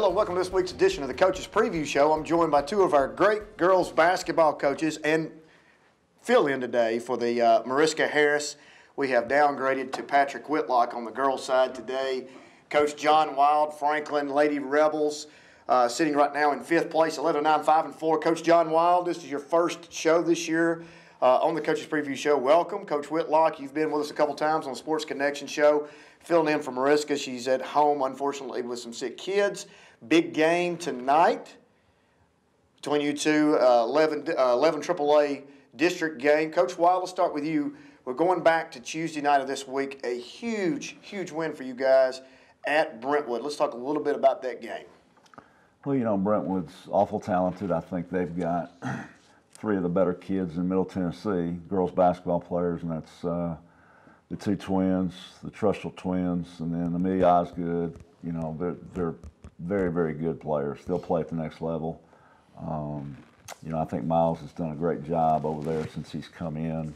Hello, welcome to this week's edition of the Coaches Preview Show. I'm joined by two of our great girls basketball coaches, and fill in today for the Mariska Harris. We have downgraded to Patrick Whitlock on the girls' side today. Coach John Wild, Franklin Lady Rebels, sitting right now in 5th place, 11-9, 5-4. Coach John Wild, this is your first show this year on the Coaches Preview Show. Welcome. Coach Whitlock, you've been with us a couple times on the Sports Connection Show, filling in for Mariska. She's at home, unfortunately, with some sick kids. Big game tonight between you two, 11 AAA district game. Coach Wild, let's start with you. We're going back to Tuesday night of this week, a huge, huge win for you guys at Brentwood. Let's talk a little bit about that game. Well, you know, Brentwood's awful talented. I think they've got 3 of the better kids in Middle Tennessee, girls basketball players, and that's the 2 twins, the Trushell twins, and then Amelia Osgood. You know, they're very, very good players. They'll play at the next level. You know, I think Miles has done a great job over there since he's come in,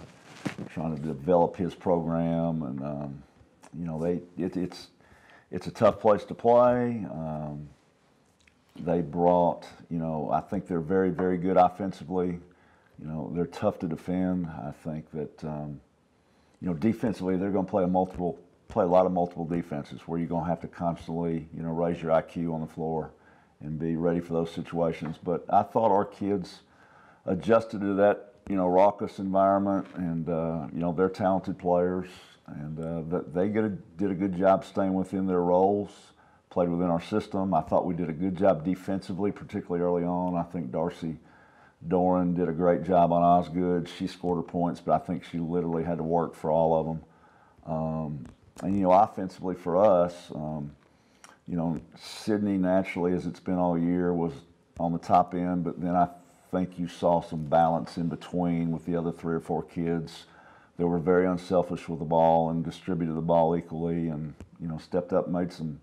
trying to develop his program, and you know, it's a tough place to play. They brought, you know, I think they're very, very good offensively. You know, they're tough to defend. I think that you know, defensively they're going to play a lot of multiple defenses where you're going to have to constantly, you know, raise your IQ on the floor and be ready for those situations. But I thought our kids adjusted to that, you know, raucous environment, and you know, they're talented players, and they did a good job staying within their roles, played within our system. I thought we did a good job defensively, particularly early on. I think Darrin did a great job on Osgood. She scored her points, but I think she literally had to work for all of them. And, you know, offensively for us, you know, Sydney naturally, as it's been all year, was on the top end, but then I think you saw some balance in between with the other 3 or 4 kids that were very unselfish with the ball and distributed the ball equally, and, you know, stepped up, made some,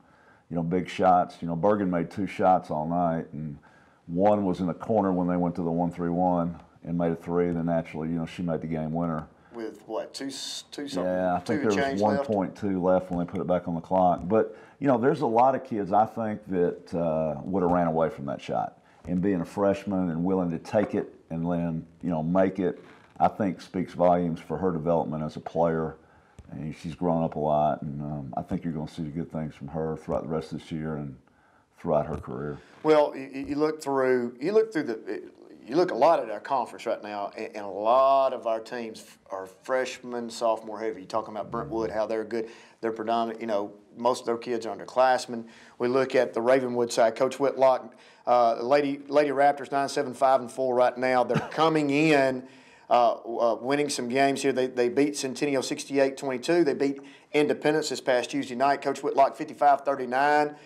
you know, big shots. You know, Bergen made 2 shots all night, and one was in the corner when they went to the 1-3-1 and made a 3. Then naturally, you know, she made the game winner. With what, two something? Yeah, I think there was 1.2 left when they put it back on the clock. But, you know, there's a lot of kids, I think, that would have ran away from that shot. And being a freshman and willing to take it and then, you know, make it, I think speaks volumes for her development as a player. And she's grown up a lot, and I think you're going to see good things from her throughout the rest of this year and throughout her career. Well, you look a lot at our conference right now, and a lot of our teams are freshman, sophomore heavy. You're talking about Brentwood, how they're good. They're predominant, you know, most of their kids are underclassmen. We look at the Ravenwood side. Coach Whitlock, Lady Raptors 9-7, 5-4 right now. They're coming in, winning some games here. They beat Centennial 68-22. They beat Independence this past Tuesday night. Coach Whitlock 55-39.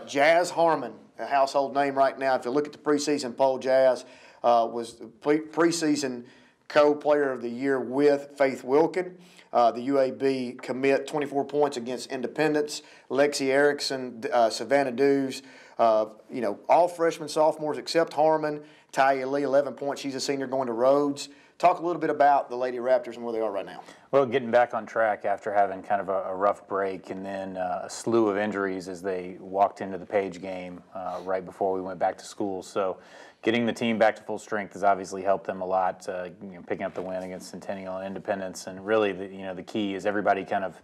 Jazz Harmon, a household name right now. If you look at the preseason poll, Jazz was the preseason co-player of the year with Faith Wilkin. The UAB commit 24 points against Independence. Lexi Erickson, Savannah Dews, you know, all freshmen, sophomores except Harmon. Talia Lee, 11 points. She's a senior going to Rhodes. Talk a little bit about the Lady Raptors and where they are right now. Well, getting back on track after having kind of a rough break and then a slew of injuries as they walked into the Page game right before we went back to school. So getting the team back to full strength has obviously helped them a lot, you know, picking up the win against Centennial and Independence. And really, the key is everybody kind of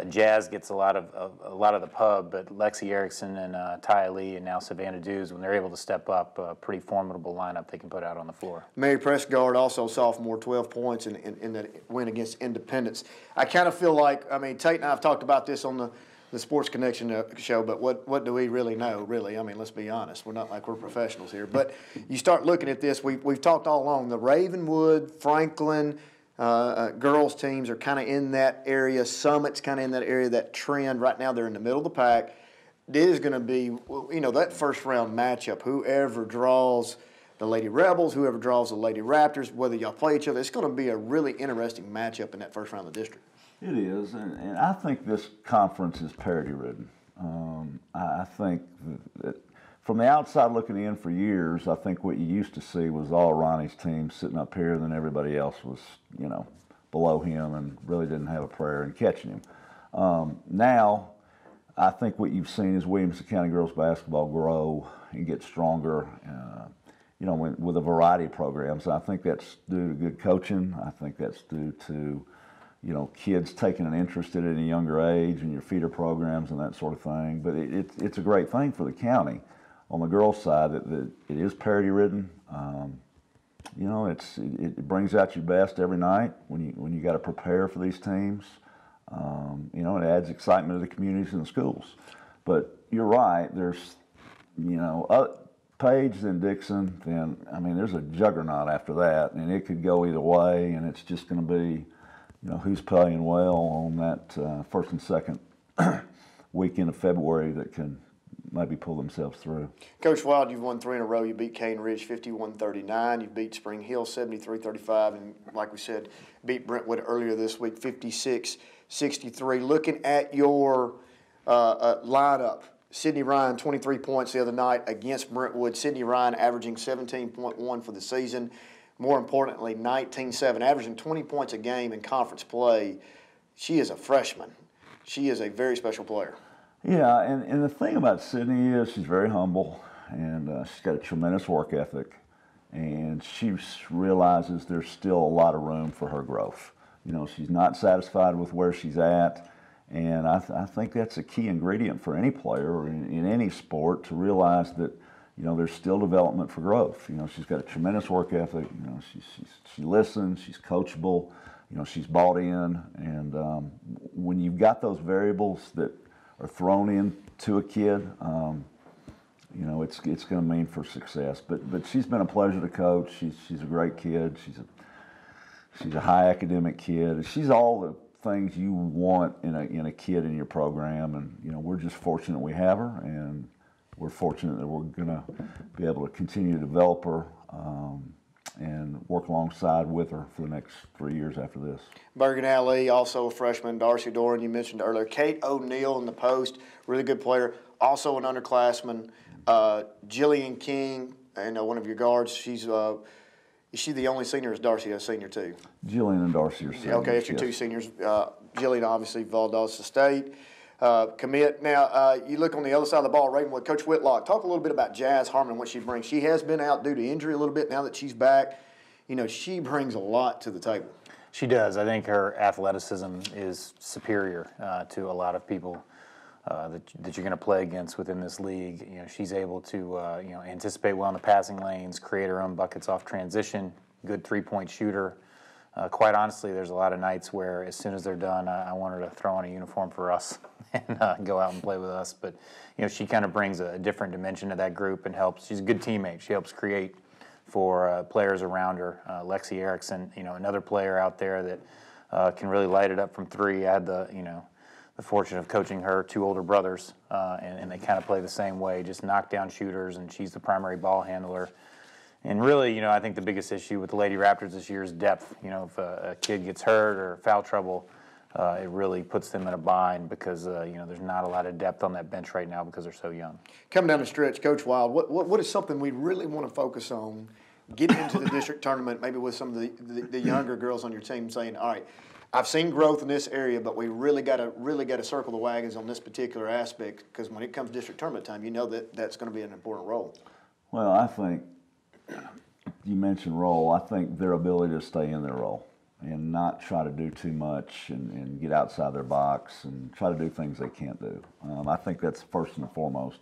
Jazz gets a lot of the pub, but Lexi Erickson and Ty Lee and now Savannah Dews, when they're able to step up, a pretty formidable lineup they can put out on the floor. Mary Prescott, also sophomore, 12 points in that win against Independence. I kind of feel like, I mean, Tate and I have talked about this on the Sports Connection show, but what do we really know, really? I mean, let's be honest. We're not like we're professionals here. But you start looking at this, we've talked all along, the Ravenwood, Franklin, girls teams are kind of in that area. Summit's kind of in that area, that trend. Right now they're in the middle of the pack. It is going to be, you know, that first round matchup, whoever draws the Lady Rebels, whoever draws the Lady Raptors, whether y'all play each other, it's going to be a really interesting matchup in that first round of the district. It is, and I think this conference is parity-ridden. I think that from the outside looking in for years, I think what you used to see was all Ronnie's team sitting up here, and then everybody else was, you know, below him and really didn't have a prayer in catching him. Now, I think what you've seen is Williamson County girls basketball grow and get stronger, you know, with a variety of programs. I think that's due to good coaching. I think that's due to, you know, kids taking an interest in it at a younger age and your feeder programs and that sort of thing. But it's a great thing for the county. On the girls' side, that it is parity-ridden. You know, it brings out your best every night when you got to prepare for these teams. You know, it adds excitement to the communities and the schools. But you're right. There's, you know, Page, then Dixon, then I mean, there's a juggernaut after that, and it could go either way. And it's just going to be, you know, who's playing well on that first and second weekend of February that can maybe pull themselves through. Coach Wild, you've won 3 in a row. You beat Cane Ridge 51-39. You beat Spring Hill 73-35. And like we said, beat Brentwood earlier this week 56-63. Looking at your lineup, Sydney Ryan, 23 points the other night against Brentwood. Sydney Ryan averaging 17.1 for the season. More importantly, 19-7, averaging 20 points a game in conference play. She is a freshman. She is a very special player. Yeah, and the thing about Sydney is she's very humble, and she's got a tremendous work ethic, and she realizes there's still a lot of room for her growth. You know, she's not satisfied with where she's at, and I think that's a key ingredient for any player in any sport, to realize that, you know, there's still development for growth. You know, she's got a tremendous work ethic. You know, she listens, she's coachable, you know, she's bought in, and when you've got those variables that are thrown into a kid, you know, it's going to mean for success. But she's been a pleasure to coach. She's a great kid. She's a high academic kid. She's all the things you want in a kid in your program. And you know, we're just fortunate we have her, and we're fortunate that we're going to be able to continue to develop her and work alongside with her for the next 3 years after this. Bergen Alley, also a freshman. Darcy Doran, you mentioned earlier. Kate O'Neill in the post, really good player. Also an underclassman. Jillian King, and one of your guards. Is she the only senior, or is Darcy a senior too? Jillian and Darcy are seniors. Okay, it's your two seniors. Jillian, obviously, Valdosta State. Commit. Now, you look on the other side of the ball, Ravenwood. Coach Whitlock, talk a little bit about Jazz Harmon and what she brings. She has been out due to injury a little bit. Now that she's back, you know, she brings a lot to the table. She does. I think her athleticism is superior to a lot of people that you're going to play against within this league. You know, she's able to you know, anticipate well in the passing lanes, create her own buckets off transition, good three-point shooter. Quite honestly, there's a lot of nights where as soon as they're done, I want her to throw on a uniform for us and go out and play with us. But, you know, she kind of brings a different dimension to that group and helps. She's a good teammate. She helps create for players around her. Lexi Erickson, you know, another player out there that can really light it up from three. I had the fortune of coaching her two older brothers, and they kind of play the same way, just knockdown shooters, and she's the primary ball handler. And really, you know, I think the biggest issue with the Lady Raptors this year is depth. You know, if a kid gets hurt or foul trouble, it really puts them in a bind because, you know, there's not a lot of depth on that bench right now because they're so young. Coming down the stretch, Coach Wild, what is something we really want to focus on getting into the district tournament, maybe with some of the younger girls on your team saying, all right, I've seen growth in this area, but we really got to circle the wagons on this particular aspect, because when it comes district tournament time, you know that's going to be an important role. Well, I think you mentioned role. I think their ability to stay in their role and not try to do too much and get outside their box and try to do things they can't do. I think that's first and foremost.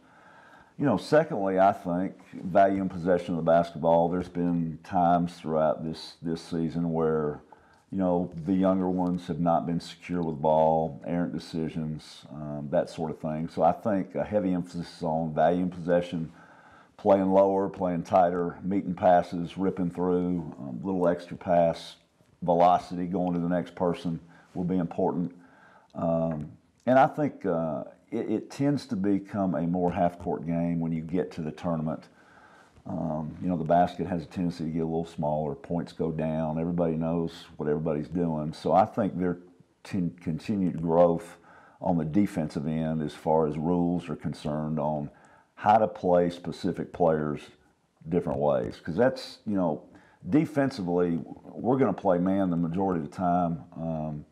You know, secondly, I think value and possession of the basketball. There's been times throughout this season where, you know, the younger ones have not been secure with the ball, errant decisions, that sort of thing. So I think a heavy emphasis on value and possession, playing lower, playing tighter, meeting passes, ripping through, little extra pass, velocity going to the next person will be important. And I think it tends to become a more half-court game when you get to the tournament. You know, the basket has a tendency to get a little smaller, points go down, everybody knows what everybody's doing. So I think their continued growth on the defensive end as far as rules are concerned on how to play specific players different ways. Because that's, you know, defensively, we're going to play man the majority of the time.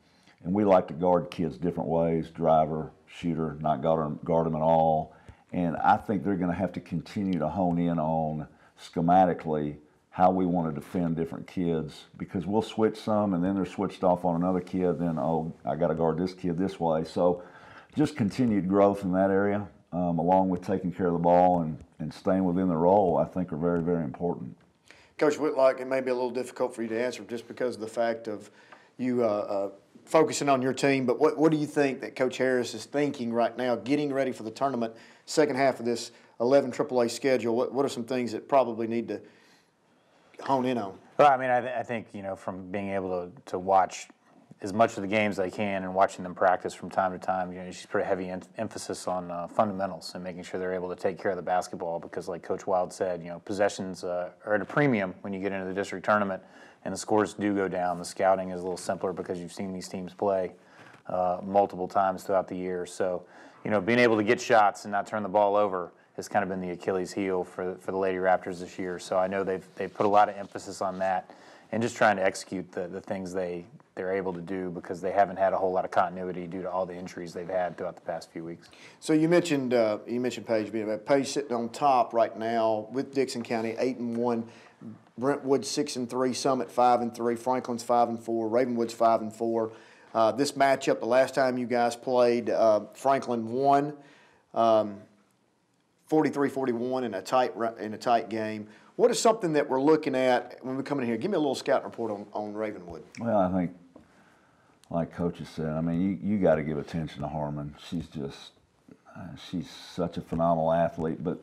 And we like to guard kids different ways, driver, shooter, not guard them at all. And I think they're going to have to continue to hone in on schematically how we want to defend different kids, because we'll switch some and then they're switched off on another kid, then, oh, I got to guard this kid this way. So just continued growth in that area, along with taking care of the ball and staying within the role, I think are very, very important. Coach Whitlock, it may be a little difficult for you to answer just because of the fact of you focusing on your team, but what do you think that Coach Harris is thinking right now, getting ready for the tournament, second half of this 11 AAA schedule? What are some things that probably need to hone in on? Well, I mean, I think, from being able to watch as much of the games as I can and watching them practice from time to time, she's pretty heavy emphasis on fundamentals and making sure they're able to take care of the basketball, because like Coach Wild said, possessions are at a premium when you get into the district tournament and the scores do go down. The scouting is a little simpler because you've seen these teams play multiple times throughout the year. So, being able to get shots and not turn the ball over has kind of been the Achilles heel for the Lady Raptors this year. So I know they've put a lot of emphasis on that and just trying to execute the things they're able to do, because they haven't had a whole lot of continuity due to all the injuries they've had throughout the past few weeks. So you mentioned Page being Page sitting on top right now with Dixon County 8-1, Brentwood 6-3, Summit 5-3, Franklin's 5-4, Ravenwood's 5-4. This matchup, the last time you guys played, Franklin won 43-41 in a tight game. What is something that we're looking at when we come in here? Give me a little scouting report on Ravenwood. Well, I think, like Coach has said, I mean, you got to give attention to Harmon. She's such a phenomenal athlete. But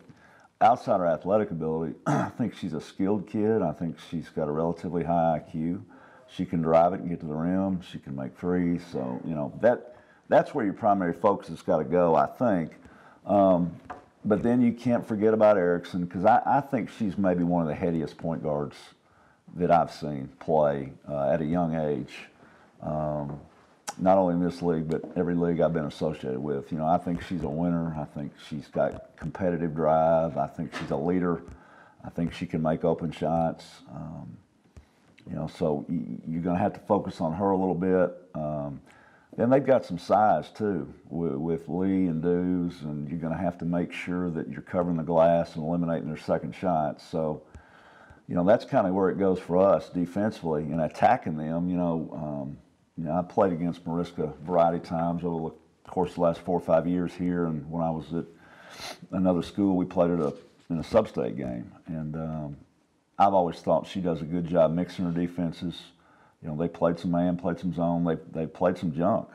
outside her athletic ability, I think she's a skilled kid. I think she's got a relatively high IQ. She can drive it and get to the rim. She can make threes. So, that's where your primary focus has got to go, I think. But then you can't forget about Erickson, because I think she's maybe one of the headiest point guards that I've seen play at a young age. Not only in this league, but every league I've been associated with. I think she's a winner. I think she's got competitive drive. I think she's a leader. I think she can make open shots. So you're going to have to focus on her a little bit. Then they've got some size too with Lee and Dews, and you're going to have to make sure that you're covering the glass and eliminating their second shots. So, that's kind of where it goes for us defensively and attacking them. I played against Mariska a variety of times over the course of the last 4 or 5 years here, and when I was at another school, we played in a sub-state game. And I've always thought she does a good job mixing her defenses. They played some man, played some zone, they played some junk.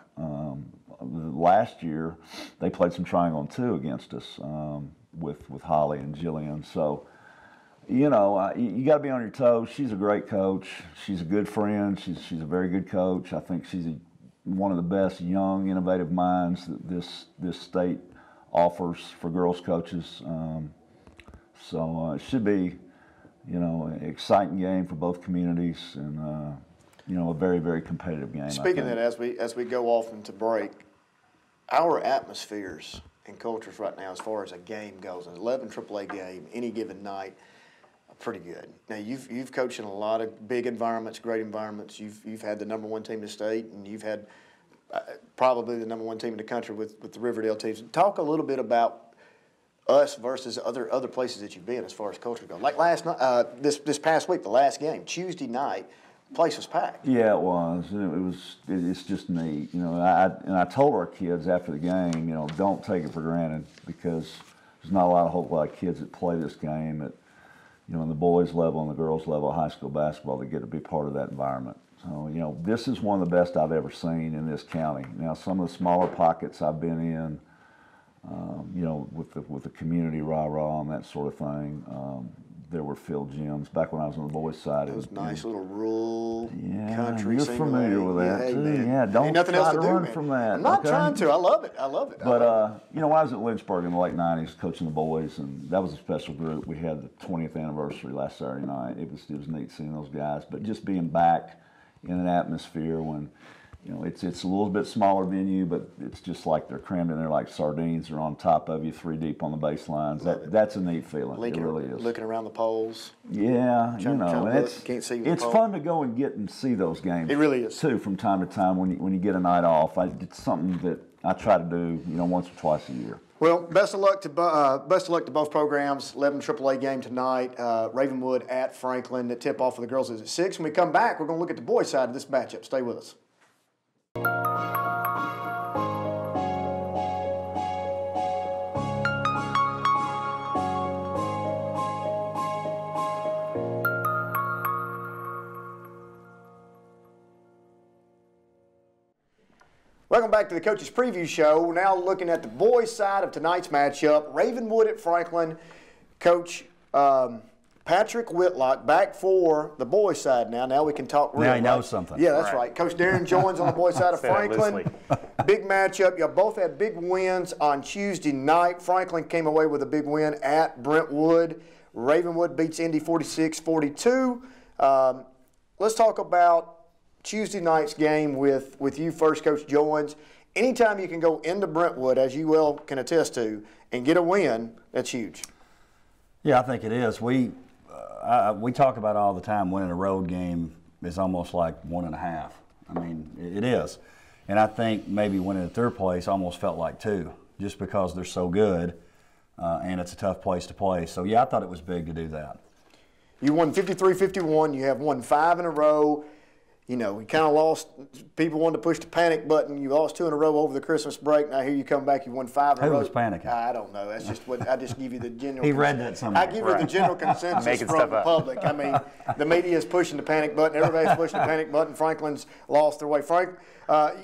Last year, they played some triangle and two against us with Holly and Jillian. So, you got to be on your toes. She's a great coach. She's a good friend. She's a very good coach. I think she's one of the best young, innovative minds that this state offers for girls coaches. So it should be, an exciting game for both communities, and a very, very competitive game. Speaking of that, as we go off into break, our atmospheres and cultures right now, as far as a game goes, an 11 AAA game, any given night, are pretty good. Now you've coached in a lot of big environments, great environments. You've had the number 1 team in the state, and you've had probably the number 1 team in the country with the Riverdale teams. Talk a little bit about us versus other places that you've been as far as culture goes. Like last night, this past week, the last game, Tuesday night. Place was packed. Yeah, it was. It's just neat. I told our kids after the game, don't take it for granted, because there's not a whole lot of kids that play this game at, in the boys level and the girls level of high school basketball that get to be part of that environment. So, this is one of the best I've ever seen in this county. Now, some of the smaller pockets I've been in, with the community rah-rah and that sort of thing, there were filled gyms back when I was on the boys' side. It was nice little rural country. You're familiar with that too. Man. Yeah, don't nothing try else to do, run man. from that. I'm not trying to. I love it. But when I was at Lynchburg in the late '90s, coaching the boys, and that was a special group. We had the 20th anniversary last Saturday night. It was neat seeing those guys. But just being back in an atmosphere when, You know, it's a little bit smaller venue, but it's just like they're crammed in there like sardines. They're on top of you, 3 deep on the baselines. That's a neat feeling. It really is. Looking around the poles. Yeah, you know, and it's fun to go and see those games. It really is too. From time to time, when you get a night off, it's something that I try to do, once or twice a year. Well, best of luck to both programs. 11 AAA game tonight. Ravenwood at Franklin. The tip-off for the girls is at 6. When we come back, we're going to look at the boys' side of this matchup. Stay with us. Welcome back to the Coach's Preview Show. We're now looking at the boys' side of tonight's matchup. Ravenwood at Franklin. Coach Patrick Whitlock back for the boys' side now. Now we can talk real. Now he knows something. Yeah, that's right. Coach Darrin joins on the boys' side of Franklin. Big matchup. You both had big wins on Tuesday night. Franklin came away with a big win at Brentwood. Ravenwood beats Indy 46-42. Let's talk about Tuesday night's game with you first, Coach Joins. Anytime you can go into Brentwood, as you well can attest to, and get a win, that's huge. Yeah, I think it is. We talk about all the time winning a road game is almost like 1.5. I mean, it is. And I think maybe winning at third place almost felt like 2, just because they're so good and it's a tough place to play. So, yeah, I thought it was big to do that. You won 53-51. You have won 5 in a row. You kind of lost. People wanted to push the panic button. You lost 2 in a row over the Christmas break. Now here you come back. You won 5 in a row. Who was panicking? I don't know. That's just what I just give you the general. He read that somewhere. I give you the general consensus from the public. I mean, the media is pushing the panic button. Everybody's pushing the panic button. Franklin's lost their way. Frank,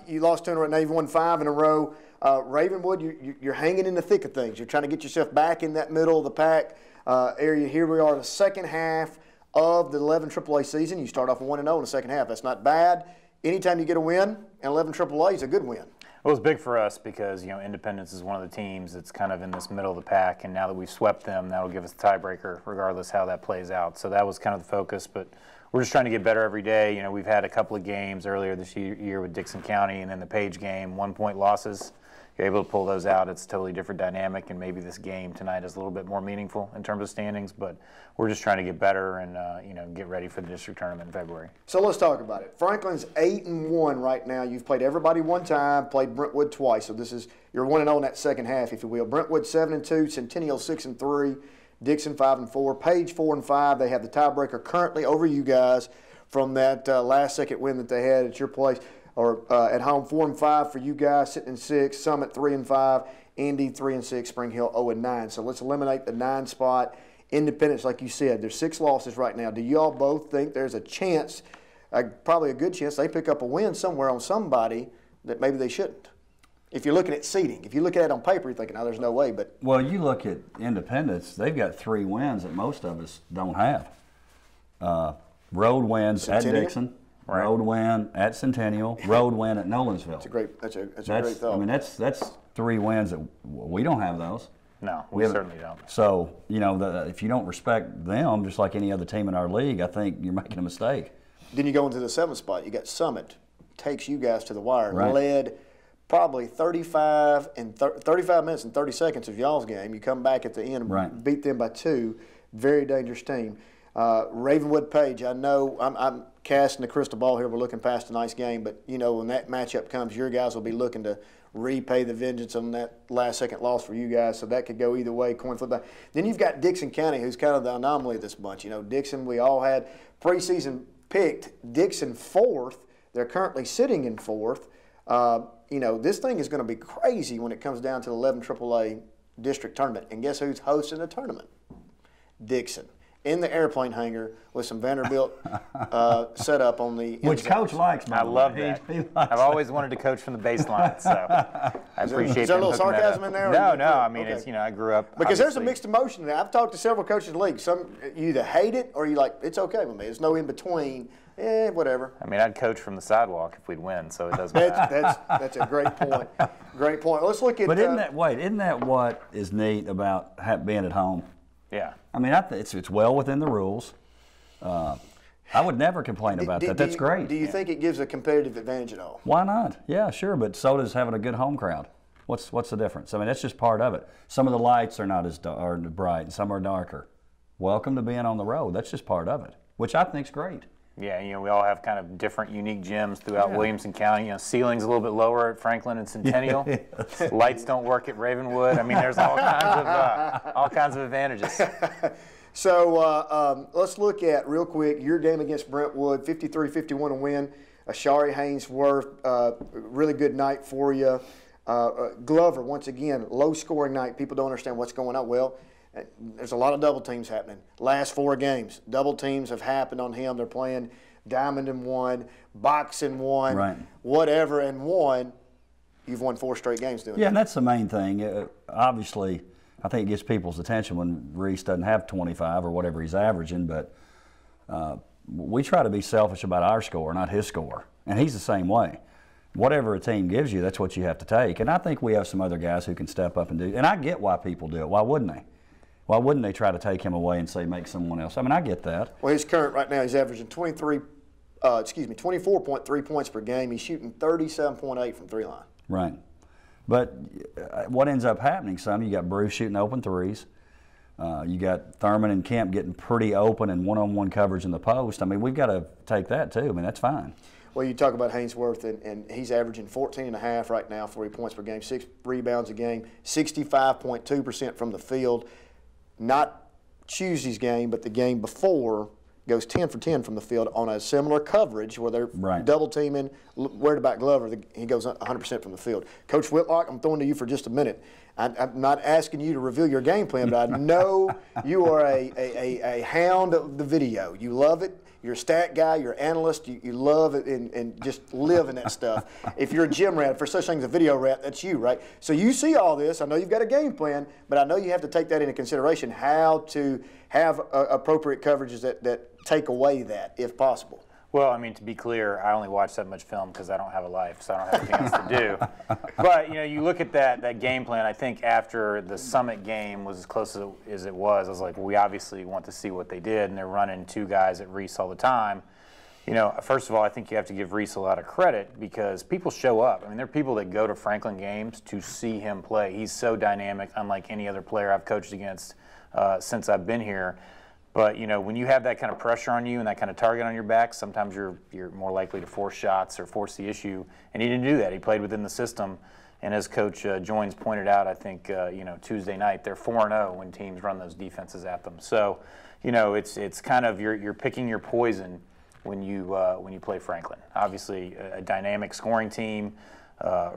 you lost 2 in a row. Now you've won 5 in a row. Ravenwood, you're hanging in the thick of things. You're trying to get yourself back in that middle of the pack area. Here we are, the second half of the 11 AAA season. You start off 1-0 in the second half. That's not bad. Anytime you get a win, and 11 AAA is a good win. It was big for us because, Independence is one of the teams that's kind of in this middle of the pack, and now that we've swept them, that'll give us the tiebreaker regardless how that plays out. So that was kind of the focus, but we're just trying to get better every day. We've had a couple of games earlier this year with Dixon County and then the Page game, 1-point losses. You're able to pull those out, it's a totally different dynamic, and maybe this game tonight is a little bit more meaningful in terms of standings, but we're just trying to get better and get ready for the district tournament in February. So let's talk about it. Franklin's 8-1 right now. You've played everybody one time, played Brentwood twice, so you're 1-0 in that second half, if you will. Brentwood 7-2, Centennial 6-3, Dixon 5-4, Page 4-5. They have the tiebreaker currently over you guys from that last second win that they had at your place. Or at home, 4-5 for you guys, sitting in 6. Summit 3-5, Indy 3-6, Spring Hill 0-9. So let's eliminate the 9 spot. Independence, like you said, there's 6 losses right now. Do you all both think there's a chance, probably a good chance, they pick up a win somewhere on somebody that maybe they shouldn't? If you're looking at seeding, if you look at it on paper, you're thinking, oh, there's no way. But well, you look at Independence; they've got 3 wins that most of us don't have. Road wins Centennial? at Dixon. Road win at Centennial, road win at Nolensville. That's a great thought. I mean, that's 3 wins that we don't have those. No, we certainly don't. So, if you don't respect them, just like any other team in our league, I think you're making a mistake. Then you go into the 7th spot. You got Summit, takes you guys to the wire. Right. Led probably 35 minutes and 30 seconds of y'all's game. You come back at the end and beat them by 2. Very dangerous team. Ravenwood Page, I know I'm casting the crystal ball here. We're looking past tonight's game, but when that matchup comes, your guys will be looking to repay the vengeance on that last-second loss for you guys. So that could go either way, coin flip back. Then you've got Dixon County, who's kind of the anomaly of this bunch. Dixon, we all had preseason picked Dixon 4th. They're currently sitting in 4th. This thing is going to be crazy when it comes down to the 11 AAA district tournament. And guess who's hosting the tournament? Dixon. In the airplane hangar with some Vanderbilt set up on the Which Coach likes, man. I love that. I've always wanted to coach from the baseline, so I appreciate. Is there a little sarcasm in there? No. I mean, okay. It's I grew up because there's a mixed emotion there. I've talked to several coaches in the league. Some you either hate it or you like it's okay with me. There's no in between. Whatever. I mean, I'd coach from the sidewalk if we'd win, so it doesn't matter. That's a great point. Great point. Let's look at. But isn't that what is neat about being at home? Yeah. I mean, it's well within the rules. I would never complain about that. That's great. Do you think it gives a competitive advantage at all? Why not? Yeah, sure, but so does having a good home crowd. What's the difference? I mean, that's just part of it. Some of the lights are not as are bright, and some are darker. Welcome to being on the road. That's just part of it, which I think's great. Yeah, you know, we all have kind of different, unique gyms throughout Williamson County. You know, ceiling's a little bit lower at Franklin and Centennial. Yes. Lights don't work at Ravenwood. I mean, there's all kinds of advantages. So let's look at, real quick, your game against Brentwood, 53-51 to win. Ashari Haynesworth, really good night for you. Glover, once again, low-scoring night. People don't understand what's going on. Well, there's a lot of double teams happening. Last 4 games, double teams have happened on him. They're playing diamond and 1, box and 1, right, whatever and 1. You've won 4 straight games doing that. Yeah, and that's the main thing. Obviously, I think it gets people's attention when Reese doesn't have 25 or whatever he's averaging, but we try to be selfish about our score, not his score. And he's the same way. Whatever a team gives you, that's what you have to take. And I think we have some other guys who can step up and do. And I get why people do it. Why wouldn't they? Why wouldn't they try to take him away and say make someone else? I mean, I get that. Well, his current right now, he's averaging 24.3 points per game. He's shooting 37.8 from 3-line. Right. But what ends up happening, you got Bruce shooting open threes. You got Thurman and Kemp getting pretty open and one-on-one coverage in the post. I mean, we've got to take that too. I mean, that's fine. Well, you talk about Haynesworth, and he's averaging 14.5 right now, 40 points per game, 6 rebounds a game, 65.2% from the field. Not Tuesday's game, but the game before goes 10 for 10 from the field on a similar coverage where they're double teaming, worried about Glover. He goes 100% from the field. Coach Whitlock, I'm throwing to you for just a minute. I'm not asking you to reveal your game plan, but I know you are a hound of the video. You love it. You're a stat guy. You're an analyst. You love it and just live in that stuff. If you're a gym rat, for such thing as a video rat, that's you, right? So you see all this. I know you've got a game plan, but I know you have to take that into consideration, how to have appropriate coverages that take away that, if possible. Well, I mean, to be clear, I only watch that much film because I don't have a life, so I don't have things to do. But, you know, you look at that game plan, I think after the Summit game was as close as it was, I was like, well, we obviously want to see what they did, and they're running 2 guys at Reese all the time. You know, first of all, I think you have to give Reese a lot of credit because people show up. I mean, there are people that go to Franklin games to see him play. He's so dynamic, unlike any other player I've coached against since I've been here. But, you know, when you have that kind of pressure on you and that kind of target on your back, sometimes you're more likely to force shots or force the issue. And he didn't do that. He played within the system. And as Coach Joins pointed out, I think, you know, Tuesday night, they're 4-0 when teams run those defenses at them. So, you know, it's kind of you're picking your poison when you play Franklin. Obviously, a dynamic scoring team.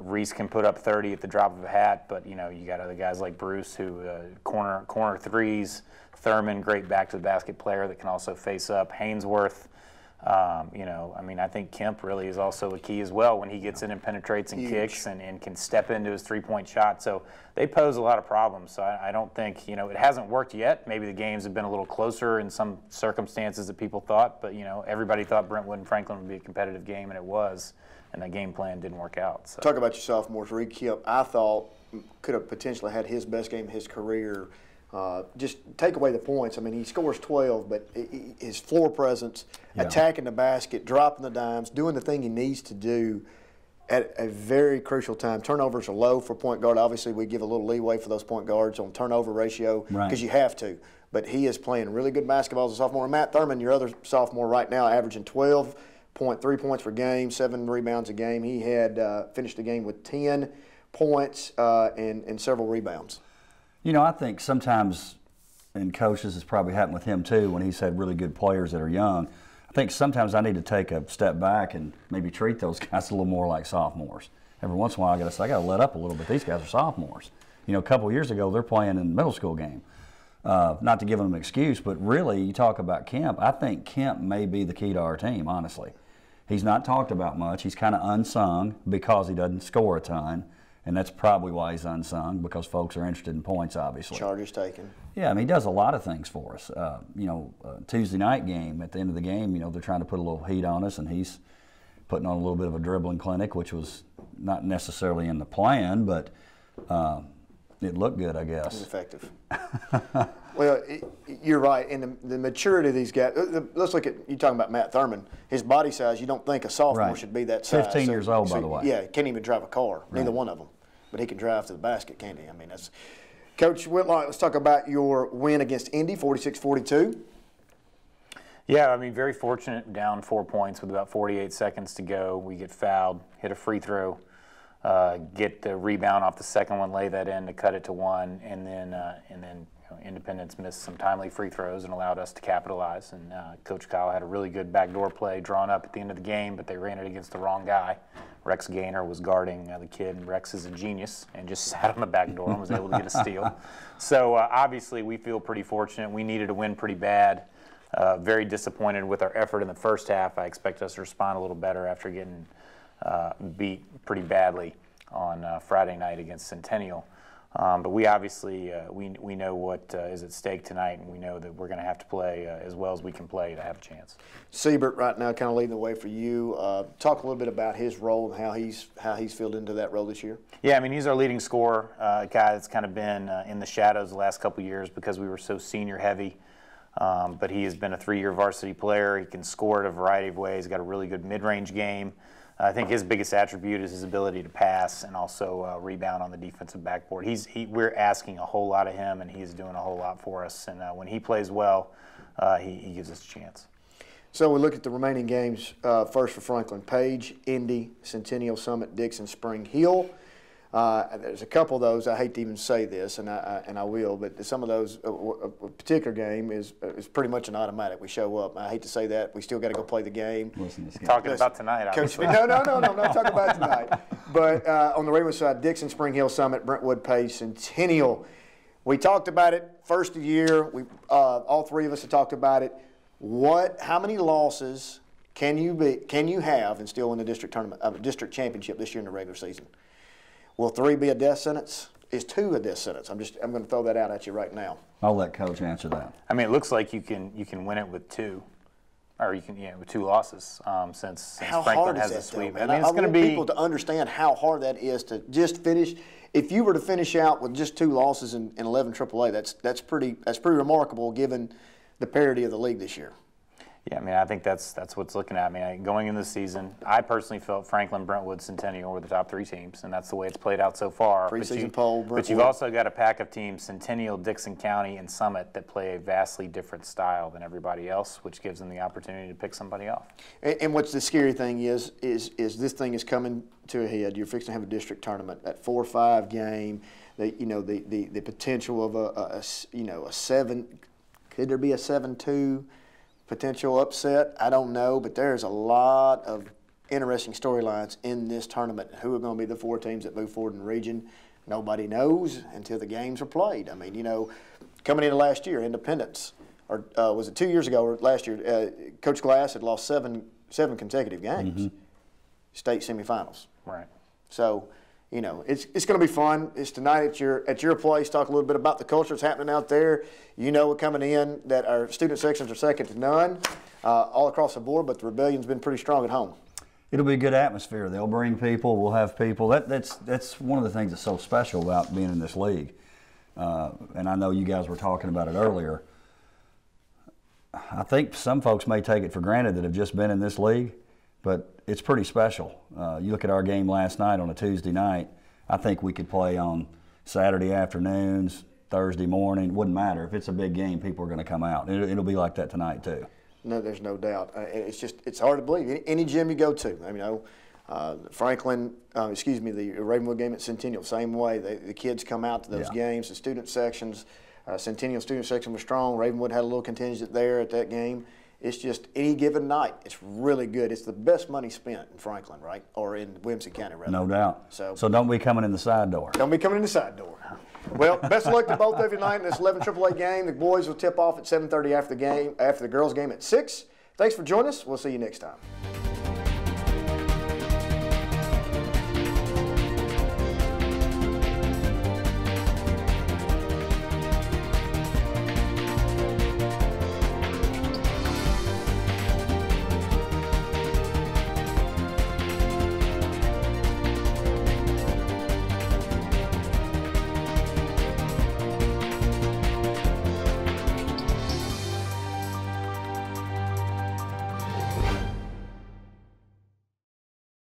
Reese can put up 30 at the drop of a hat, but, you know, you got other guys like Bruce who corner threes. Thurman, great back-to-the-basket player that can also face up. Haynesworth, you know, I mean, I think Kemp really is also a key as well when he gets in and penetrates and kicks and can step into his three-point shot. So they pose a lot of problems. So I don't think, you know, it hasn't worked yet. Maybe the games have been a little closer in some circumstances that people thought. But, you know, everybody thought Brentwood and Franklin would be a competitive game, and it was. And the game plan didn't work out. So. Talk about your sophomores. Reed Kemp, I thought, could have potentially had his best game of his career. Just take away the points. I mean, he scores 12, but his floor presence, attacking the basket, dropping the dimes, doing the thing he needs to do at a very crucial time. Turnovers are low for point guard. Obviously, we give a little leeway for those point guards on turnover ratio because you have to. But he is playing really good basketball as a sophomore. And Matt Thurman, your other sophomore right now, averaging 12.3 points per game, 7 rebounds a game. He had finished the game with 10 points and several rebounds. You know, I think sometimes, and coaches, it's probably happened with him too, when he's had really good players that are young, I think sometimes I need to take a step back and maybe treat those guys a little more like sophomores. Every once in a while, I got to let up a little bit. These guys are sophomores. You know, a couple of years ago, they're playing in a middle school game. Not to give them an excuse, but really, you talk about Kemp. I think Kemp may be the key to our team, honestly. He's not talked about much. He's kind of unsung because he doesn't score a ton. And that's probably why he's unsung, because folks are interested in points, obviously. Charges taken. Yeah, I mean, he does a lot of things for us. You know, Tuesday night game, at the end of the game, you know, they're trying to put a little heat on us, and he's putting on a little bit of a dribbling clinic, which was not necessarily in the plan, but it looked good, I guess. Effective. Well, you're right. And the maturity of these guys, let's look at, you talking about Matt Thurman. His body size, you don't think a sophomore should be that size. 15 years old, by the way. Yeah, can't even drive a car, neither one of them. But he can drive to the basket, can't he? I mean, that's. Coach Whitlock, let's talk about your win against Indy, 46-42. Yeah, I mean, very fortunate, down 4 points with about 48 seconds to go. We get fouled, hit a free throw, get the rebound off the second one, lay that in to cut it to 1, and then Independence missed some timely free throws and allowed us to capitalize. And Coach Kyle had a really good backdoor play drawn up at the end of the game, but they ran it against the wrong guy. Rex Gaynor was guarding the kid, and Rex is a genius and just sat on the back door and was able to get a steal. So obviously we feel pretty fortunate. We needed to win pretty bad. Very disappointed with our effort in the first half. I expect us to respond a little better after getting beat pretty badly on Friday night against Centennial. But we obviously, we know what is at stake tonight, and we know that we're going to have to play as well as we can play to have a chance. Siebert right now kind of leading the way for you. Talk a little bit about his role and how he's filled into that role this year. Yeah, I mean, he's our leading scorer, a guy that's kind of been in the shadows the last couple of years because we were so senior heavy. But he has been a 3-year varsity player. He can score it a variety of ways. He's got a really good mid-range game. I think his biggest attribute is his ability to pass and also rebound on the defensive backboard. We're asking a whole lot of him, and he's doing a whole lot for us. And when he plays well, he gives us a chance. So we look at the remaining games. First for Franklin: Page, Indy, Centennial, Summit, Dixon, Spring Hill. There's a couple of those. I hate to even say this, and I will, but some of those, a particular game is pretty much an automatic. We show up. I hate to say that. We still got to go play the game. Talking about tonight, obviously. No, I'm not talking about tonight. But on the Ravenwood side, Dixon, Spring Hill, Summit, Brentwood, Page, Centennial. We talked about it first of the year. All three of us have talked about it. How many losses can you have and still win the district tournament, district championship this year in the regular season? Will 3 be a death sentence? Is 2 a death sentence? I'm going to throw that out at you right now. I'll let Coach answer that. I mean, it looks like you can win it with 2, or you can with 2 losses since Franklin has a sweep. I mean, it's going to be people to understand how hard that is to just finish. If you were to finish out with just 2 losses in 11 AAA, that's pretty remarkable given the parity of the league this year. Yeah, I mean, I think that's what's looking at. I mean, going into the season, I personally felt Franklin, Brentwood, Centennial were the top 3 teams, and that's the way it's played out so far. Preseason poll, but you've also got a pack of teams, Centennial, Dixon County, and Summit, that play a vastly different style than everybody else, which gives them the opportunity to pick somebody off. And what's the scary thing is this thing is coming to a head. You're fixing to have a district tournament, that 4-5 game. The potential of a 7. Could there be a 7-2? Potential upset, I don't know, but there's a lot of interesting storylines in this tournament. Who are going to be the 4 teams that move forward in the region? Nobody knows until the games are played. I mean, coming into last year, Independence, or was it 2 years ago or last year, Coach Glass had lost seven consecutive games, state semifinals. Right. So, it's going to be fun. It's tonight at your place. Talk a little bit about the culture that's happening out there. We're coming in that our student sections are second to none all across the board, but the Rebellion's been pretty strong at home. It'll be a good atmosphere. They'll bring people. We'll have people. That's one of the things that's so special about being in this league. And I know you guys were talking about it earlier. I think some folks may take it for granted that have just been in this league, but it's pretty special. You look at our game last night on a Tuesday night, I think we could play on Saturday afternoons, Thursday morning, wouldn't matter. If it's a big game, people are going to come out. It'll be like that tonight too. No, there's no doubt. It's hard to believe. Any gym you go to, Franklin, the Ravenwood game at Centennial, same way. The kids come out to those games, the student sections. Centennial student section was strong. Ravenwood had a little contingent there at that game. It's just any given night, it's really good. It's the best money spent in Franklin, right? Or in Williamson County, rather. No doubt. So don't be coming in the side door. Don't be coming in the side door. Well, best of luck to both of you tonight in this 11 AAA game. The boys will tip off at 7:30 after the girls' game at 6. Thanks for joining us. We'll see you next time.